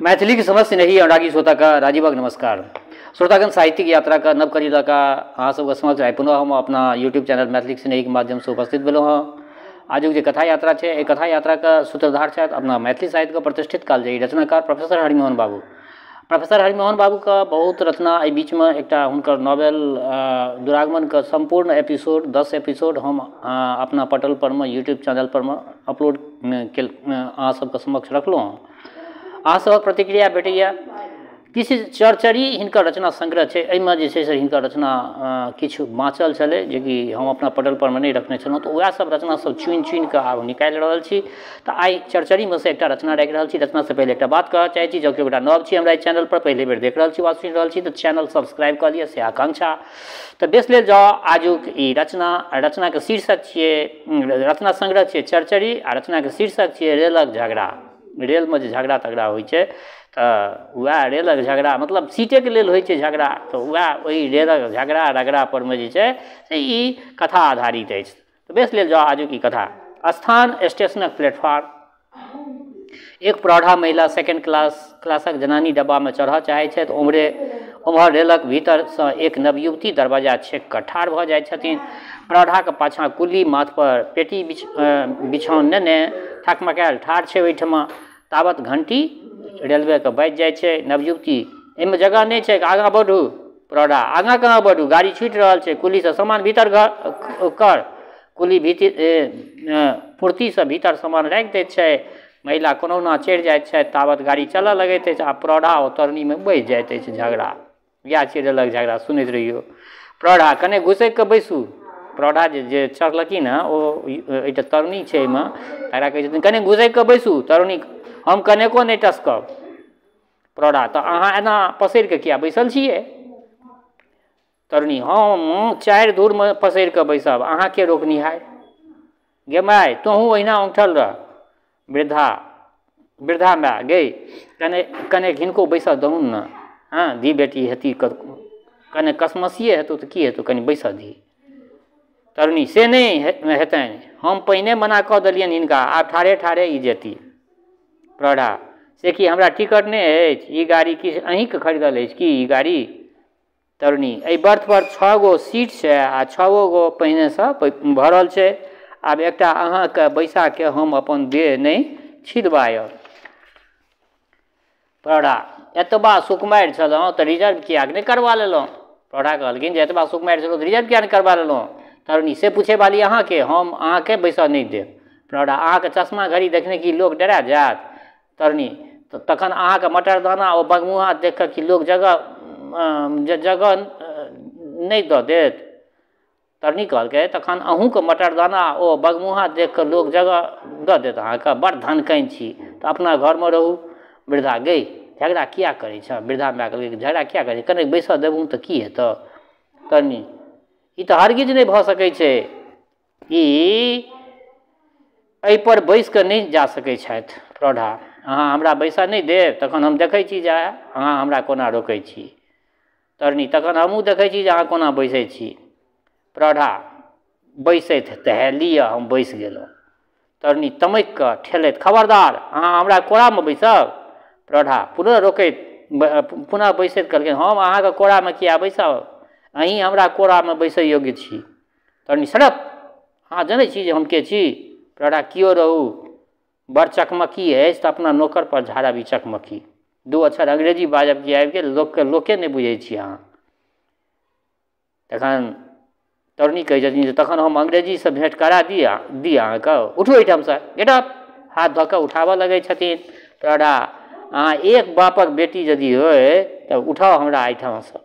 मैथिली की समझ नहीं अनुरागी श्रोता का राजीवक नमस्कार। श्रोतागण साहित्यिक यात्रा का नव करीला का अहाँ सबके समक्ष आइ पुनः हम अपना यूट्यूब चैनल मैथिली स्नेही के माध्यम से उपस्थित भेलहुँ हँ। आजुक जे कथा यात्रा है एहि कथा यात्रा का सूत्रधार छथि अपना मैथिली साहित्य के प्रतिष्ठित कालजयी रचनाकार प्रोफेसर हरिमोहन बाबू। प्रोफेसर हरिमोहन बाबू का बहुत रचना एहि बीच में एक हुनकर नॉवेल दुरागमन का संपूर्ण एपिसोड 10 एपिसोड हम अपना पटल पर में यूट्यूब चैनल पर में अपलोड अहाँ सबके समक्ष रखलहुँ हँ। अहाँ सबक प्रतिक्रिया भेटैया। किछु चरचरी हिनकर रचना संग्रह छै, एहिमे जे छै से हिनकर रचना किछु बाँचल छलै जेकि हम अपना पटल पर में नहीं रखने छलहुँ, तो वएह सब रचना सब चुनि चुनि कऽ आब निकालि रहल छी। तऽ आइ चरचरीमे से एकटा रचना राखि रहल छी। रचना से पहले एकटा बात कहऽ चाहै छी, जँ केओ नव छी हमरा चैनल पर पहले बेर देख रहल छी वा सुनि रहल छी तऽ चैनल सब्सक्राइब कऽ लिअ से आकांक्षा। तऽ बेस लेल जाउ आजुक ई रचना के शीर्षक छियै, रचना संग्रह छियै चरचरी आ रचना के शीर्षक छियै रेलक झगड़ा। रेल में जे झगड़ा तगड़ा होइ छै तऽ वएह रेलक झगड़ा मतलब सीटे के लेल होइ छै झगड़ा, तऽ वएह ओहि रेलक झगड़ा रगड़ा पर में जे छै से ई कथा आधारित अछि। तऽ बेस लेल जाउ आजुक ई कथा। स्थान स्टेशनक प्लेटफॉर्म। एक प्रौढ़ा महिला सेकेंड क्लासक जनानी डब्बा में चढ़ऽ चाहै छथि। उम्हर रेलक भीतर से एक नवयुवती दरवाजा छेक कऽ ठाढ़ भऽ जाइ छथिन। प्रौढ़ा के पाछाँ कुल्ली माथ पर पेटी बिछाओन नेने ठकमकायल ठाढ़ छै ओहिठमा। तावत घंटी रेलवे के बाजि जाइ छै। नवयुवती एहिमे जगह नहीं छै, आगाँ बढ़ू। प्रौढ़ा आगाँ कहाँ बढ़ू, गाड़ी छूटि रहल छै, कुल्ली से सामान भीतर कर। कुल्ली फुर्ती से भीतर सामान राखि दैत छै। महिला कोनहुना चढ़ि जाइत छै। तावत गाड़ी चलऽ लगैत अछि आ प्रौढ़ा ओ तरनी में बैसि जाइत अछि। झगड़ा इएह छै रेलक झगड़ा, सुनैत रहियो। प्रौढ़ा कने घुसैक कऽ बैसू। प्रौढ़ा जे चढ़लखिन हँ ओ एकटा तरनी छै, एहिमे तकरा कहै छथिन कने घुसैक कऽ बैसू। तरनी हम कनेको नहीं टसकब। प्रौढ़ा तऽ अहाँ एना पसरि कऽ किया बैसल छियै। तरनी हम 4 धूर में पसरि कऽ बैसब, अहाँ के रोकनिहार। गे माय तोहूँ ओहिना औंठल रह। वृद्धा माय गई कने हिनको बैसऽ दहुन न। हाँ धी बेटी हेती कने कसमसिए हेतौ तऽ की हेतौ, कनि बैसऽ धी। तरनी से नहीं हेतनि, हम पहिने मना कऽ देलियनि हिनका, आब ठाढ़े ठाढ़े ई जेती। प्रौढ़ा से कि हमरा टिकट नहीं अछि, ई गाड़ी कि अहींके खरीदल अछि कि ई गाड़ी। तरनी एहि बर्थ पर 6 गो सीट छै आ 6 गो पहिने से भरल छै। आब एकटा अहाँके बैसा के हम अपन देह नहीं छिदबायब। प्रौढ़ा एतबा सुकुमारि छलहुँ तऽ रिजर्व किया नहीं करवा लेलहुँ। प्रौढ़ा कहलखिन जे एतबा सुकुमारि छलहुँ तऽ रिजर्व किया नहीं करवा लेलहुँ। तरनी से पूछे वाली अहाँ के, हम अहाँ के बैसऽ नहीं देब। प्रौढ़ा अहाँ के चश्मा घड़ी देखने कि लोग डरा जायत। तरनी तखन अहाँ के मटरदाना ओ बगमुहा देख कऽ कि लोग जगह नहीं दऽ देत। तरनी कहलकै तखन अहूँके मटरदाना ओ बगमुहा देख कऽ लोग जगह दऽ देत। अहाँके बड़ धनकनि छी तऽ अपना घर में रहू। वृद्धा गई झगड़ा किया करै छ। वृद्धा माय कहलकै झगड़ा किया करै, कने बैसऽ देबू तऽ की हेतौ। तरनी ई तऽ हरगिज नहीं भऽ सकै छै, ई एहि पर बैस कऽ नहीं जा सकै छथि। प्रौढ़ा अहाँ हमरा बैसऽ नहीं देब, तखन हम देखै छी जे अहाँ हमरा कोना रोकै छी। तरनी तखन हमहूँ देखै छी जे अहाँ कोना बैसै छी। प्रौढ़ा बैसैत तऽ लिअ हम बैस गेलहुँ। तरनी तमैक कऽ ठेलैत खबरदार अहाँ हमरा कोड़ा में बैसब। प्रौढ़ा पुनः बैसैत कहलखिन हम अहाँके कोड़ा में किया बैसब, अहीं हमरा कोड़ा में बैसै योग्य छी। तरनी सड़प अहाँ जनै छी जे हम के छी। प्रौढ़ा कियो रहू, बड़ चकमकी अछि तऽ अपना नौकर पर झाड़ब ई चकमकी। 2 अक्षर अंग्रेजी बाजब कि आबि गेल, लोके नहीं बुझै छी अहाँ। तखन तरनी कहै छथिन जे तखन हम अंग्रेजी से भेंट करा दी अहाँके, उठू एहिठाम से, गेट अप। हाथ धऽ कऽ उठाबऽ लगै छथिन। प्रौढ़ा अहाँ एक बापक बेटी यदि होय तऽ उठाउ हमरा एहिठाम से।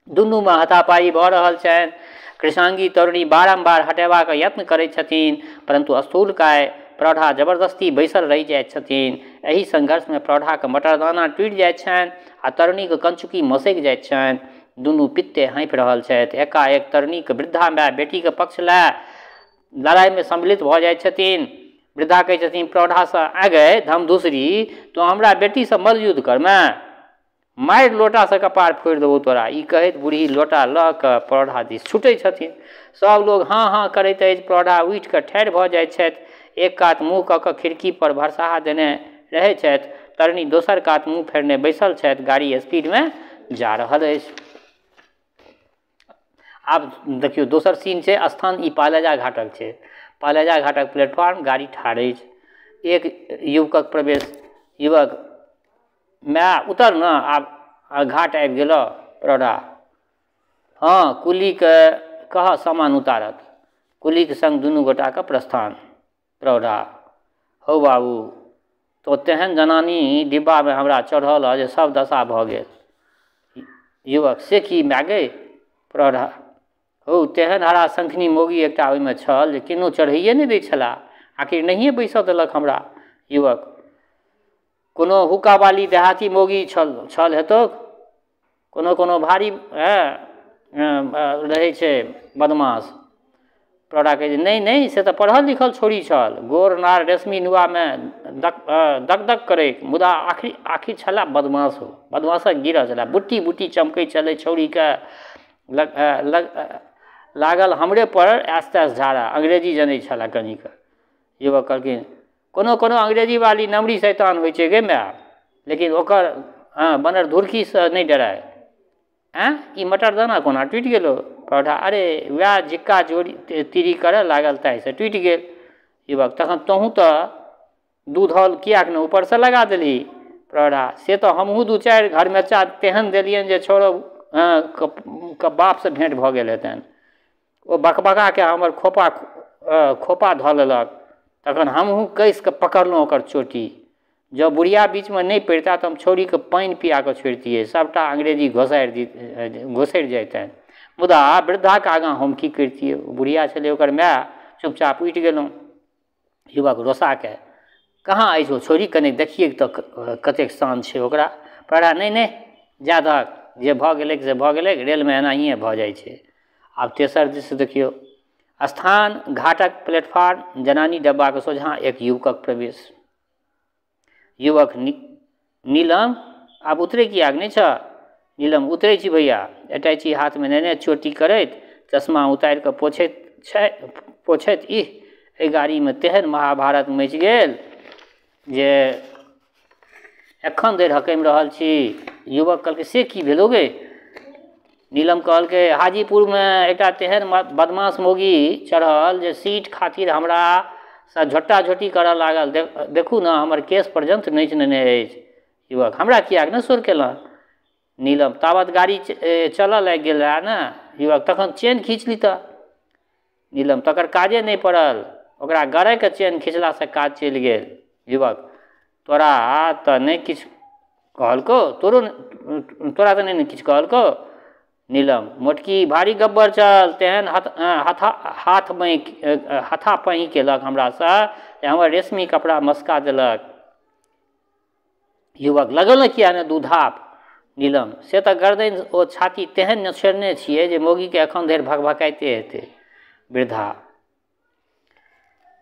दुनू में हाथापाई भऽ रहल छनि। कृष्णांगी तरुणी बारम्बार हटेबाक यत्न करैत छथिन परंतु स्थूलकाय प्रौढ़ा जबरदस्ती बैसल रहि जाइत छथिन। एहि संघर्ष में प्रौढ़ा के मटरदाना टूटि जाइत छनि आ तरुणी के कंचुकी मसकि जाइत छनि। दुनू पित्ते हाँफि रहल छथि। एकाएक तरुणी के वृद्धा माय बेटी के पक्ष लड़ाई में सम्मिलित भऽ जाइत छथिन। वृद्धा कहै छथिन प्रौढ़ा से आगे धमधुसरी तो हमरा बेटी से मल्लयुद्ध करमे, मारि लोटा से कपार फोड़ि देबौ तोरा। ई कहैत बूढ़ी लोटा लऽ कऽ प्रौढ़ा दिस छूटै छथिन। सब लोग हाँ हाँ करैत अछि। प्रौढ़ा उठि कऽ ठाढ़ भऽ जाइत छथि। एक कात मुँह कऽ कऽ खिड़की पर भरसाहा देने रहै छथि। तरनी दोसर कात मुँह फेरने बैसल छथि, गाड़ी स्पीड में जा रहल अछि। आब देखियो दोसर सीन छै, स्थान ई पालेजा घाटक छै। पालेजा घाटक प्लेटफॉर्म, गाड़ी ठाढ़ अछि, एक युवकक प्रवेश। युवक माय उतर न, आब घाट आबि गेल प्रौढ़ा। हाँ, कुली के कह सामान उतारत। कुली के संग दुनू गोटा के प्रस्थान। प्रौढ़ा हौ बाबू, तो तेहन जनानी डिब्बा में हमरा चढ़ल जे सब दशा भऽ गेल। युवक से की माय गे? प्रौढ़ा हौ, तेहन हरा शंखनी मौगी एकटा ओहिमे छल जे किन्नो चढ़ैए नहि दै छलाह, आखिर नहिए बैसऽ देलक हमरा। युवक कोनो हुक्का वाली देहाती मौगी छल हेतौ, कोनो भारी रहै छै बदमाश। प्रौढ़ा कहै छै नहीं से तऽ पढ़ल लिखल छोड़ी छल, गोर नार रेशमी नुआ में दक करैत, मुदा आखिर छला बदमाश। बदमाशक गिरह छला, बुट्टी बुट्टी चमकै छलै छौड़ी के। लागल हमरे पर आस्ते झाड़ा, अंग्रेजी जनै छला कनिक। युवक कहलखिन कोनो अंग्रेजी वाली नमरी शैतान होइ छै गे माय, लेकिन ओकर बनर धुरकी से नहीं डराय। ई मटरदाना कोना टूटि गेलो? प्रौढ़ा अरे वएह जिक्का जोड़ी तीरी करऽ लागल ताहि से टूटि गेल। युवक तखन तोहूँ तऽ दूध हल कियाक ने ऊपर से लगा देली? प्रौढ़ा से तो हमहूँ दू चारि घर में चा तेहन देलियनि जे छोड़ो के बाप से भेंट भऽ गेल हेतनि। ओ बकबका के हमर खोपा धऽ लेलक, तखन हमहूँ कस के पकड़लहुँ ओकर चोटी। जँ बुढ़िया बीच में नहीं पड़िता तऽ हम छौड़ी के पानि पिया के छोड़ितियै, सबटा अंग्रेजी घोसरि जैतनि। मुदा वृद्धा के आगाँ हम की करतियै? बुढ़िया छलै ओकर माय, चुपचाप उठि गेलहुँ। युवक रोसा के कहाँ अछि ओ छोड़ी, कने देखिए तो कतेक शान छै ओकरा। प्रौढ़ा नहीं जा दहक, जे भऽ गेलै से भऽ गेलै, रेल में एनाहिए भऽ जाइ छै। आब तेसर दृश्य देखियो, स्थान घाटक प्लेटफॉर्म, जनानी डब्बा के सोझा एक युवकक प्रवेश। युवक नीलम आब उतरे कियाक नहीं छ? नीलम उतरे छी भैया, अटैची हाथ में नेने चोटी करैत, चश्मा उतारि कऽ पोछैत एहि गाड़ी में तेहन महाभारत मचि गेल जे एखन धरि हकमि रहल छी। युवक कहलकै से की भेलो गे? नीलम कहलकै हाजीपुर में एकटा तेहन बदमाश मौगी चढ़ल जे सीट खातिर हमरा से झोटा झोटी करऽ लागल, देखू न हमर केस पर्यंत नोचि नेने अछि। युवक हमरा कियाक न सुर केलहुँ? नीलम तावत गाड़ी चलऽ लागि गेल रहा ने। युवक तखन चेन खींच ली तऽ। नीलम तकर काजे नहीं पड़ल, ओकरा गरे के चेन खींचला से काज चलि गेल। युवक तोरा तऽ नहीं किछु कहलको, तोरा तऽ नहीं किछु कहलको? नीलम मोटकी भारी गब्बर चल, तेहन हाथापाई केलक हमरा से, हमर रेशमी कपड़ा मस्का देलक। युवक लगल किया ने दूधाप? नीलम से तऽ गर्दन ओ छाती तेहन नछेरने छियै जे मौगी के एखन धरि भकभकाइते हेतै।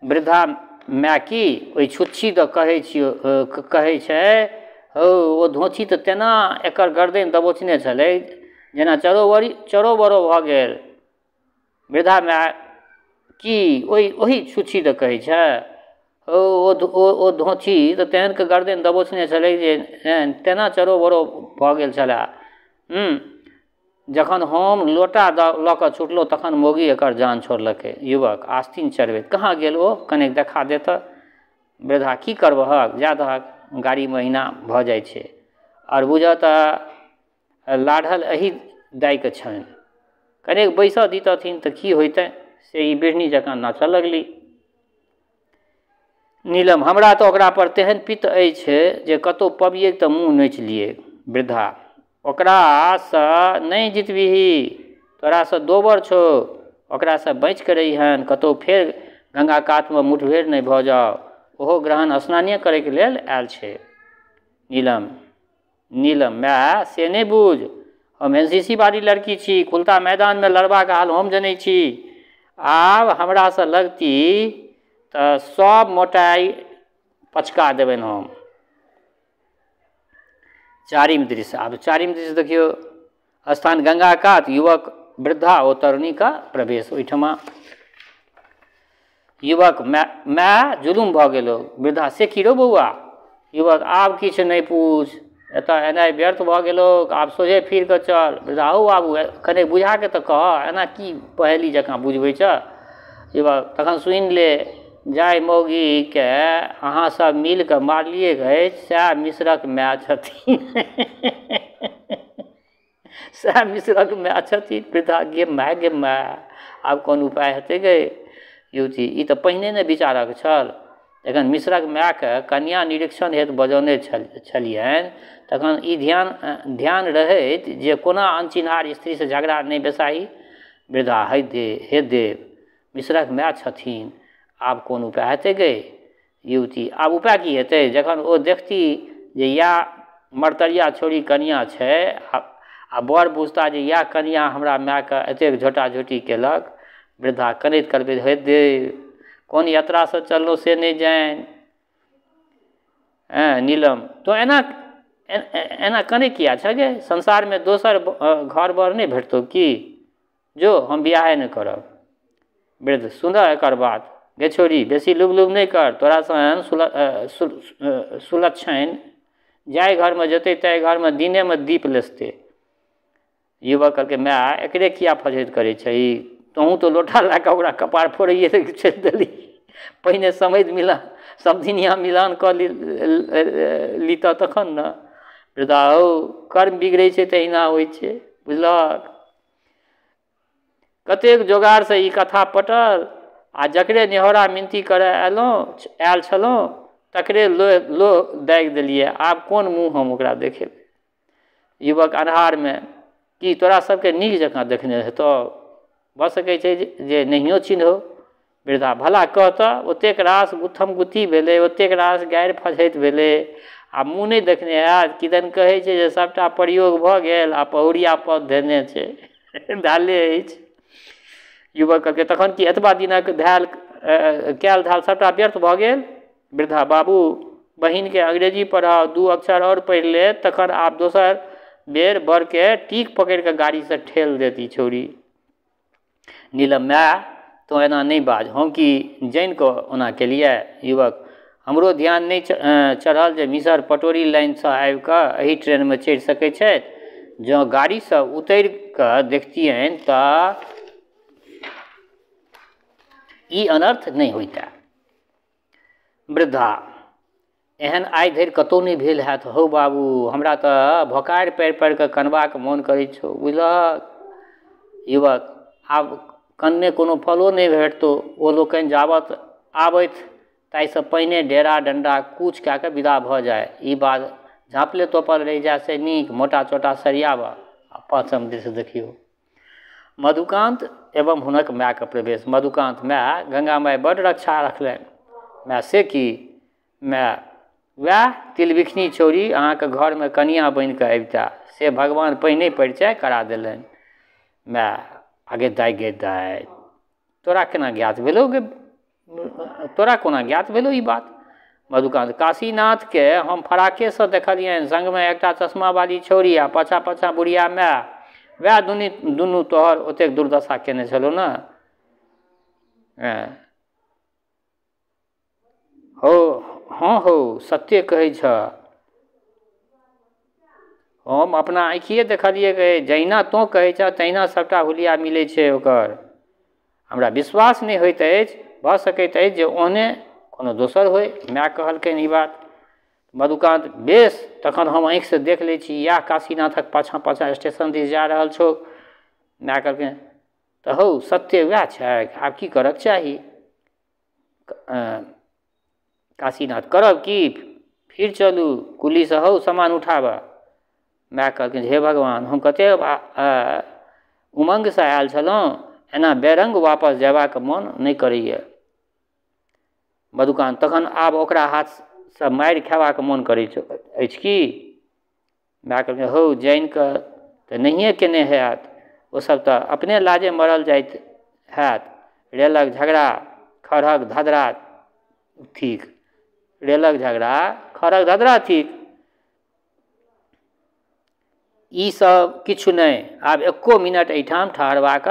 वृद्धा माय की ओहि छुच्छी तऽ कहै छै हौ, ओ धोती तऽ तेना एकर गर्दन दबोचने छलै जेना चरोबरो भऽ गेल। वृद्धा माय की ओही छुच्छी तऽ कहै छै ओ धोती तऽ तेहन के गर्दन दबोचने छलै जे तेना चरोबरो भऽ गेल छलै। जखन हम लोटा लऽ कऽ छुटलहुँ तखन मौगी एकर जान छोड़लकै। युवक आस्तीन चढ़बैत कहाँ गेल ओ, कनेक देखा दे तऽ। वृद्धा की करबहक, जा दहक, गाड़ी महीना भऽ जाइ छै। आओर बुझऽ तऽ लाढ़ल एही दाइके छनि, कनेक बैसऽ दितथिन तऽ की होइतै? से ई बिढ़नी जकाँ नाचऽ लगली। नीलम हमरा तऽ ओकरा पर तेहन पित्त अछि जे कतहु पबियै तऽ मुँह नोचि लियै। वृद्धा ओकरासँ नहीं जितबिही, तोरासँ दोबर छौ, ओकरासँ बचि कऽ रहिहन, कतहु फेर गंगा कातमे मुठभेड़ नहीं भऽ जाओ, ओहो ग्रहण स्नाने करैके लेल आयल छै। नीलम माय से नहीं बुझ, हम एनसीसी वाली लड़की छी, खुलता मैदान में लड़बाक हाल हम जनै छी। आब हमरासँ लगती तऽ सब मोटाई पचका देबनि हम। चारिम दृश्य, आब चारिम दृश्य देखियो, स्थान गंगा कात, युवक वृद्धा ओ तरुणी का प्रवेश। ओहिठमा युवक माय जुलुम भऽ गेलो। वृद्धा से की रो बौआ, युवक आब किछु नहि पूछ, एतऽ एनाइ व्यर्थ भऽ गेलो, आब सोझे फिर कऽ चल। वृद्धा हौ बाबू कने बुझा के तऽ कह, एना की पहेली जकाँ बुझबै छ। युवक तखन सुनि ले, जाय मौगी के अहाँ सब मिल कऽ मारलिए गए, सएह मिश्रक माय छथिन। सएह मिश्रक माय छथिन। वृद्धा गे माय आब कोन उपाय हेतै गे युवती, ई तऽ पहिने ने विचारक छल। जखन मिश्रक मायके कन्या निरीक्षण हेतु बजौने छलियनि तखन ई ध्यान रहैत जे कोना अनचिन्हार स्त्रीसँ झगड़ा नहि बेसाही। वृद्धा हे देव मिश्रक माय छथिन, आब कोन उपाय हेतै गे युवती। आब उपाय की हेतै, जखन ओ देखती जे या मर्तरिया छोड़ी कनिया छै आ बर बुझता जे या कनिया हमरा मायके एतेक झोटा झोटी केलक। वृद्धा कनैत करबैत हे देव कोन यात्रासँ चललहुँ से नहि जानि। नीलम तो एना कने किया छ गे, संसारमे दोसर घर बर नहि भेटतौ की, जो हम बियाहे नहि करब। वृद्ध सुन एकर बात, गे छोरी बेसी लुब नहि कर, तोरा सन सुलक्षण जाय घरमे जेतै ताहि घरमे दिनेमे दीप लेसतै। युवक कहलकै माय एकरे किया फजहत करै छै, तोहूँ तो लोटा लए कऽ ओकरा कपार फोड़ैए चलि देली। पहिने समधिनिया मिलान कऽ लीत तखन ने। वृद्धा हौ कर्म बिगड़ै छै तहिना होइ छै बुझलक। कतेक जोगाड़सँ ई कथा पटल, आ जकरे नेहरा मिनती करय आयल छलहुँ तकरे लोह दागि देलियै, आब कोन मुँह हम ओकरा देखेबै। युवक अन्हारमे की तोरा सबके नीक जकाँ देखने हेतौ, भऽ सकै छै जे नहियो चिन्हौ। वृद्धा भला कहतऽ, ओतेक रास गुत्थम गुत्थी भेलै, ओतेक रास गारि फजहति भेलै, आ मुँह नहि देखने हैत। किदन कहै छै जे सभटा प्रयोग भऽ गेल आ पहुरिया पद धेने छै, धाले अछि। युवक कहलकै तखन कि एतबा दिनक कयल धाल सभटा व्यर्थ भऽ गेल। वृद्धा बाबू बहिनके अंग्रेजी पढ़ाओ, 2 अक्षर और पढ़ि ले, तखन आब दोसर बेर बरके टीक पकड़ि कऽ गाड़ीसँ ठेल देती छौरी। नीलम माय तो एना नहि बाज, हम की जानि कऽ ओना केलियै। युवक हमरो ध्यान नहि चढ़ल जे मिसर पटोरी लाइनसँ आबि कऽ एही ट्रेनमे चढ़ि सकैत छथि। जँ गाड़ीसँ उतरि कऽ देखतियनि तऽ ई अनर्थ नहि होइतै। वृद्धा एहन आइ धरि कतहु नहि भेल हैत हौ बाबू, हमरा तऽ भोकारि पारि कऽ कनबाक मोन करैत छौ बुझलक। युवक आब कन्ने कोनो फलो नहि भेटतौ, ओ लोकनि जाबत आबथि ताहिसँ पहिने डेरा डंडा कूच कए कऽ विदा भऽ जाय। ई बात झाँपले तोपल रहि जाय से नीक, मोटा चोटा सरियाबऽ आ पाछम दिस देखियौ। मधुकान्त एवं हुनक मायके प्रवेश। मधुकान्त माय गंगा माय बड्ड रक्षा रखलनि। माय से की माय, वएह तिलबिखनी छौरी अहाँके घरमे कनिया बनि कऽ अबिता से भगवान पहिने परिचय करा देलनि। माय आगे दाइ तोरा केना ज्ञात भेलौ गे, तोरा कोना ज्ञात भेलौ ई बात। मधुकान्त काशीनाथके हम फराकेसँ देखलियनि, संगमे एकटा चश्मा वाली छौरी आ पाछाँ बुढ़िया माय, वएह दुनू तोहर ओतेक दुर्दशा केने छलौ ने। हँ सत्य कहै छ, हम अपना आँखिए देखलियै गए, जहिना तोँ कहै छ तहिना सभटा हुलिया मिलै छै ओकर। हमरा विश्वास नहि होइत अछि, भऽ सकैत अछि जे ओहने कोनो दोसर होय। माय कहलकनि ई बात। मधुकान्त बेस तखन हम आँखिसँ देख लै छी, इएह काशीनाथक पाछाँ स्टेशन दिस जा रहल छौ। माय कहलकनि तऽ हौ सत्य वएह छै, आब की करक चाही। काशीनाथ करब की, फिर चलू कुलीसँ हौ सामान उठाबऽ। माय कहलखिन हे भगवान, हम कतेक उमङ्गसँ आयल छलहुँ, एना बेरङ्ग वापस जयबाक मोन नहि करैए। मधुकान्त तखन आब ओकरा हाथसँ मारि खेबाक मोन करैत अछि की। माय कहलखिन हौ जानि कऽ तऽ नहिए केने हैत, ओसभ तऽ अपने लाजे मरल जाइत हैत। रेलक झगड़ा खरहक धधरा थिक, रेलक झगड़ा खरहक धधरा थिक। ई सब किछु नहि, आब एको मिनट एहिठाम ठहरबाक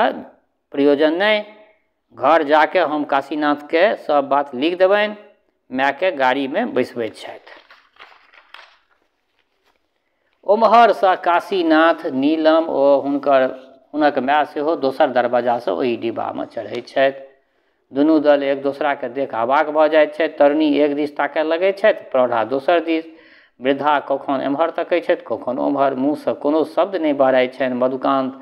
प्रयोजन नहि। घर जाके हम काशीनाथके सब बात लिख देबनि। मायके गाड़ीमे बैसबैत छथि। ओम्हरसँ काशीनाथ नीलम ओ हुनक माय सेहो दोसर दरवाजासँ ओहि डिब्बामे चढ़ैत छथि। दुनू दल एक दोसराके देख अवाक भऽ जाइत छथि। तरुणी एक दिस ताकय लगैत छथि, प्रौढ़ा दोसर दिस। वृद्धा कखन एम्हर तकैत छथि, कखन ओम्हर। मुँहसँ कोनो शब्द नहि बाहरैत छनि। मधुकान्त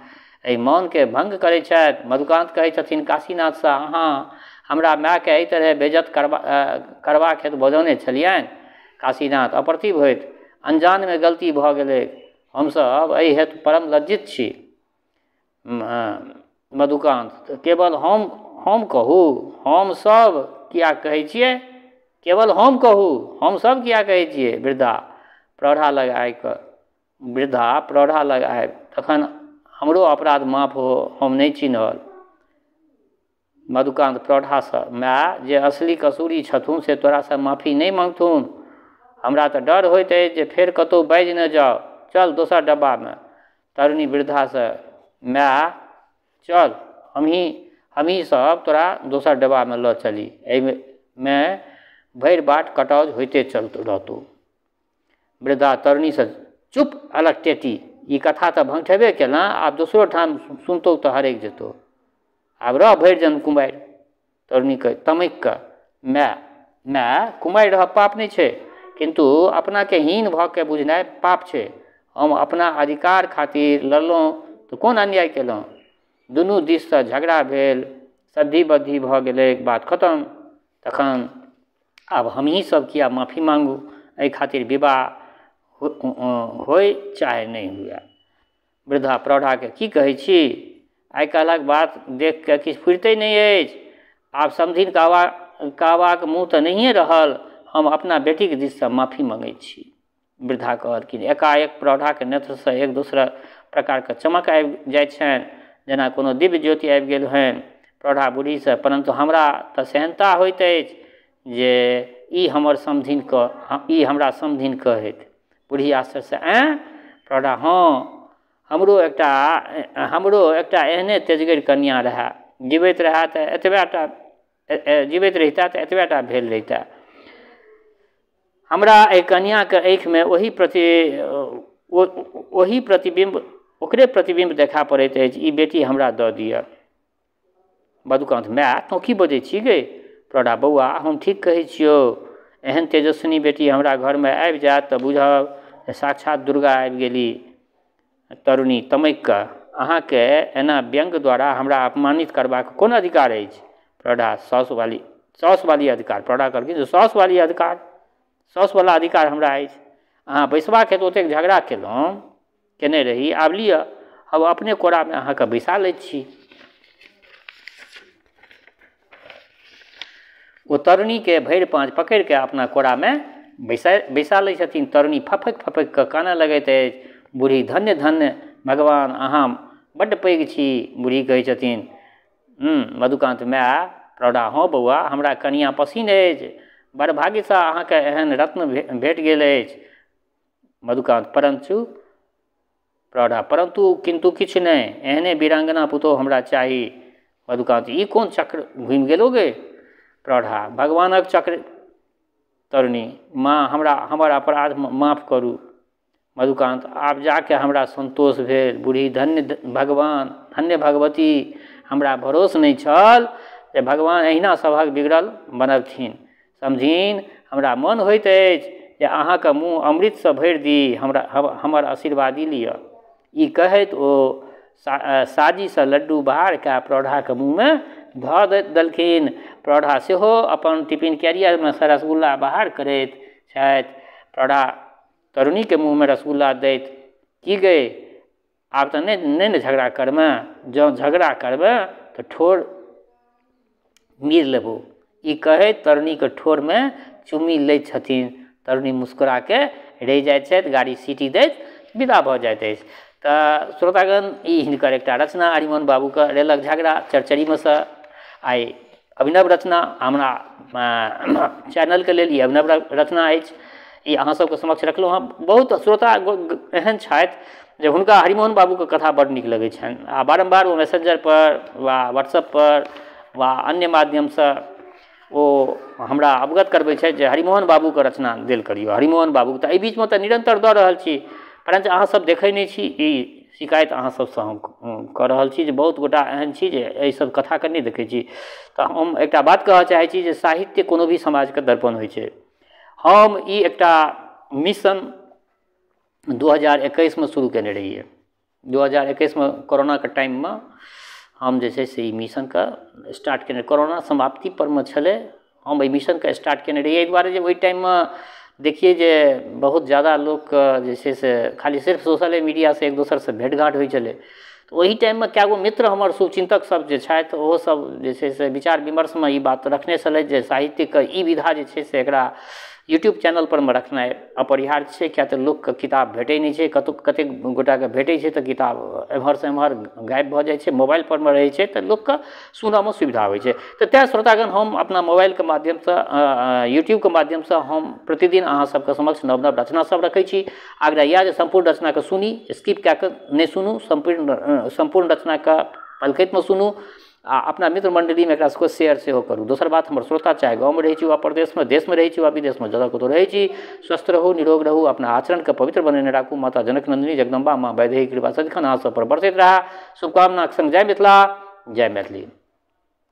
एहि मौनके भङ्ग करैत छथि। मधुकान्त कहैत छथिन, काशीनाथसँ अहाँ हमरा मायके एहि तरह बेइज्जत करबाक हेतु बजौने छलियनि। काशीनाथ अप्रतिभ होइत, अनजानमे गलती भऽ गेलै, हमसभ एहि हेतु परम लज्जित छी। मधुकान्त केवल हम कहू, हम सब किया कहै छियै? केवल हम कहू, हम सब किया कहै छियै? वृद्धा प्रौढ़ा लग आबि, तखन हमरो अपराध माफ हो, हम नहि चिन्हल। मधुकान्त प्रौढ़ासँ, माय जे असली कसूरी छथुन से तोरासँ माफी नहि मांगथुन। हमरा तऽ डर होइत अछि जे फेर कतहु बाजि न जाओ, चल दोसर डब्बामे। तरुणी वृद्धासँ, माय चल, हमही सब तोरा दोसर डब्बामे लऽ चली, एहिमे भरि बाट कटौज होइते चलत रहतौ। वृद्धा तरुणीसँ, चुप अलग टेटी, ई कथा तऽ भङ्गठेबे केलँ, आब दोसरो ठाम सुनतौ तऽ हरकि जेतौ। आब रह भरि जन कुमारि। तरुणीके तमकि कऽ, माय कुमारि रहब पाप नहि छै, किन्तु अपनाके हीन भऽ के बुझनाइ पाप छै। हम अपना अधिकार खातिर लड़लहुँ तऽ कोन अन्याय केलहुँ? दुनू दिससँ झगड़ा भेल, सद्धी बद्धी भऽ गेलै, बात खतम। तखन आब हमही सब किया माफी मांगू? एहि खातिर विवाह होय चाहे नहि हुए। वृद्धा प्रौढ़ाके, की कहै छी? आइ काल्हिक बात देख कऽ किछु फुरिते नहि अछि। आब समधिन कहबाक मुँह तऽ नहिए रहल। हम अपना बेटीके दिससँ माफी मांगैत छी। वृद्धा कहलखिन। एकाएक प्रौढ़ाके नेत्रसँ एक दोसर प्रकारके चमक आबि जाइत छनि, जेना कोनो दिव्य ज्योति आबि गेल हन। प्रौढ़ा बूढ़ीसँ, परन्तु हमरा तऽ सेहनता होइत अछि जे ई हमरा समधिन कहैत। बूढ़ी आश्चर्यसँ, आँय? प्रौढ़ा, हाँ, हमरो एकटा एहने तेजगर कन्या रहए। जीवैत रहिता तऽ एतबेटा भेल रहिता। हमरा एहि कन्याके आँखिमे ओकरे प्रतिबिम्ब देखा पड़ैत अछि। ई बेटी हमरा दऽ दिअ। मधुकान्त, माय तोँ की बजै छी गे? प्रौढ़ा, बौआ हम ठीक कहै छियौ। एहन तेजस्विनी बेटी हमरा घरमे आबि जायत तऽ बुझब जे साक्षात दुर्गा आबि गेली। तरुणी तमकि कऽ, अहाँके एना व्यङ्ग द्वारा हमरा अपमानित करबाक कोन अधिकार अछि? प्रौढ़ा, सौस वाली अधिकार। प्रौढ़ा कहलखिन जे सौसवला अधिकार हमरा अछि। अहाँ बैसबाक हेतु ओतेक झगड़ा केने रही, आब लिअ, अब अपने कोरामे अहाँके बैसा लैत छी। ओ तरुणीके भरि पाँच पकड़ि कऽ अपना कोरामे बैसा लै छथिन। तरुणी फपकि कऽ कानय लगैत अछि। बूढ़ी, धन्य धन्य भगवान, अहाँ बड्ड पैघ छी। बूढ़ी कहै छथिन। मधुकान्त, माय। प्रौढ़ा, हाँ बौआ, हमरा कनिआँ पसिन अछि। बड़ भाग्यसँ अहाँके एहन रत्न भेट गेल अछि। मधुकान्त, परन्तु? प्रौढ़ा, परन्तु किन्तु किछु नहि, एहने वीरांगना पुतोह हमरा चाही। मधुकान्त, ई कोन चक्र घुमि गेलो गे? प्रौढ़ा, भगवानक चक्र। तरुणी, माँ हमर अपराध माफ करू। मधुकान्त, आब जाके हमरा संतोष भेल। बूढ़ी, धन्य भगवान, धन्य भगवती, हमरा भरोस नहि छल जे भगवान एहिना सभक बिगड़ल बनबथिन। समधिन, हमरा मन होइत अछि जे अहाँके मुँह अमृतसँ भरि दी, हमर आशीर्वादी लिअ। ई कहैत ओ साजीसँ लड्डू बाहर कऽ प्रौढ़ाके मुँहमे धऽ देलखिन। प्रौढ़ा सेहो अपन टिफिन कैरियरमे सँ रसगुल्ला बाहर करैत छथि। प्रौढ़ा तरुणीके मुँहमे रसगुल्ला दैत, की गे, आब तऽ नहि ने झगड़ा करबै? जँ झगड़ा करबै तऽ ठोर मीर लेबौ। ई कहैत तरुणीके ठोरमे चुम्मी लैत छथिन। तरुणी मुस्कुराके रहि जाइत छथि। गाड़ी सीटी दैत विदा भऽ जाइत अछि। तऽ श्रोतागण, ई हिनकर एकटा रचना हरिमोहन बाबूके रेलक झगड़ा चरचरीमे सँ आइ अभिनव रचना हमरा चैनलके लेल ई अभिनव रचना अछि। ई अहाँ सबके समक्ष रखलहुँ हँ। बहुत श्रोता एहन छथि जे हुनका हरिमोहन बाबूके कथा बड्ड नीक लगै छनि, आ बारम्बार ओ मैसेंजर पर वा व्हाट्सएप पर वा अन्य माध्यमसँ ओ हमरा अवगत करबै छथि जे हरिमोहन बाबूके रचना देल करियौ। हरिमोहन बाबूके तऽ एहि बीचमे तऽ निरन्तर दऽ रहल छी, परंतु अहाँ सब देखै नहीं छी। ई शिकायत अहाँ सबसँ हम कऽ रहल छी जे बहुत गोटा एहन छी जे एहि सब कथाके नहीं देखै छी। तऽ हम एकटा बात कहऽ चाहै छी जे साहित्य कोनो भी समाजके दर्पण होइ छै। हम ई एकटा मिशन 2021 में शुरू केने रहिए। 2021 में कोरोना के टाइम में हम जे छै से ई मिशन के स्टार्ट केने, कोरोना समाप्ति पर में छलै हम एहि मिशन के स्टार्ट केने रहिए। एहि दुआरे जे ओहि टाइम में देखिए जे बहुत ज़्यादा लोग जे छै से खाली सिर्फ सोशल मीडिया से एक दोसर से भेंट घाट होइ छलै। तऽ ओहि टाइम में कएगो मित्र हमर शुभचिंतक सब जे छथि ओहो सब जे छै से विचार विमर्श में ई बात रखने छलथि जे साहित्यके ई विधा जे छै से एकरा यूट्यूब चैनल पर में रखनाइ अपरिहार्य छै। क्या तऽ लोकके किताब भेटै नहीं छै, कतेक गोटाके भेटै छै तऽ किताब एम्हर से एम्हर गायब भऽ जाइ छै, मोबाइल पर में रहै छै तऽ लोकके सुनऽमे सुविधा होइ छै। तऽ तेँ श्रोतागण हम अपना मोबाइलके माध्यमसँ यूट्यूबके माध्यमसँ हम प्रतिदिन अहाँ सबके समक्ष नव नव रचना सब रखै छी। आग्रह इएह जे संपूर्ण रचनाके सुनी, स्किप कऽ कऽ नहि सुनू, संपूर्ण रचनाके पलकैतमे सुनू आ अपना मित्र मंडली में एकरा सबके शेयर सेहो करू। दोसर बात, हमर श्रोता चाहे गाँव में रहै छी वा प्रदेश में, देश में रहै छी वा विदेश में, जतऽ कतौ रहै छी, स्वस्थ रहू, निरोग रहू, अपना आचरणके पवित्र बनेने राखू। माता जनक नंदिनी जगदम्बा माँ वैदेही कृपा सदिखन अहाँ सब पर बरसैत रहा। शुभकामनाक संग जय मिथिला, जय मैथिली।